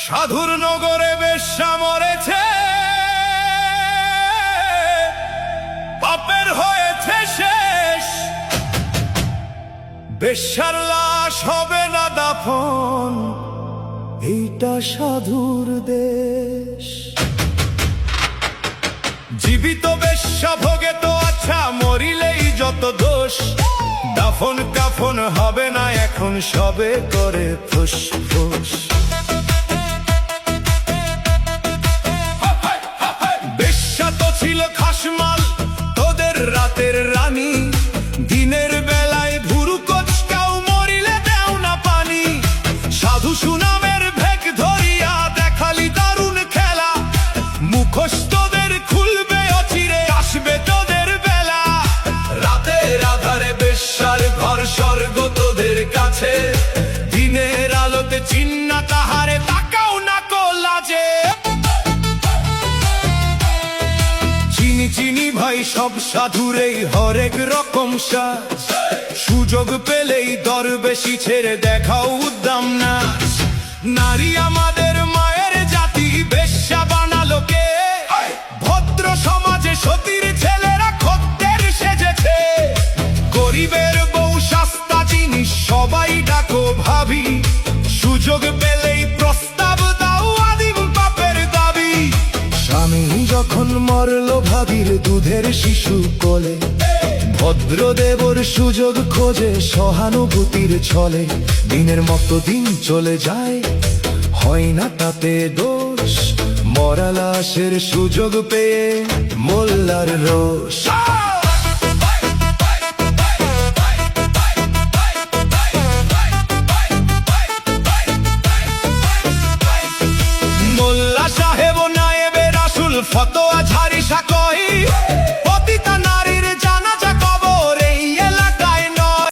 সাধুর নগরে বেশ্যা মরেছে, পাপের হয়েছে শেষ। বেশ্যার লাশ হবে না দাফন, এইটা সাধুর দেশ। জীবিত বেশ্যা ভোগে তো আচ্ছা, মরিলেই যত দোষ। দাফন কাফন হবে না এখন, সবে করে ফুস ফুস। বেশ্যা তো ছিল খাসমাল, তোদের রাতের রানী। দিনের বেলায় ভুরু কচকাও, মরিলে দেও না পানি। সাধু সুনামের ভেক ধরিয়া দেখালি দারুণ খেলা। মুখোশ তোদের খুলবে অচিরে, আসবে তোদের বেলা। রাতের আধারে বেশ্যার ঘর স্বর্গ তোদের কাছে। দিনের আলোতে চিন্না তাহারে, তাকাও না কো লাজে। চিনি চিনি ভাই সব সাধুরেই হরেক রকম সাজ। সুযোগ পেলেই দরবেশি ছেড়ে দেখাও উদ্দাম নাচ। নারী আমাদের মায়ের জাতি, বেশ্যা বানালো কে? ভদ্র সমাজে সতীর ছেলেরা খদ্দের সেজেছে। গরিবের বউ সস্তা জিনিস, সবাই ডাকো ভাবি। সুযোগ পেলেই প্রস্তাব দাও, আদিম পাপের দাবি। স্বামী যখন মরল ভাবির দুধের শিশু কোলে, ভদ্রদেবর সুযোগ খোঁজে সহানুভূতির ছলে। দিনের মতো দিন চলে যায়, হয় না তাতে দোষ। মরা লাশের সুযোগ পেয়ে মোল্লার রোষ। মোল্লা সাহেব নায়েবে রাসূল, ফতোয়া ঝাড়ি সাকই।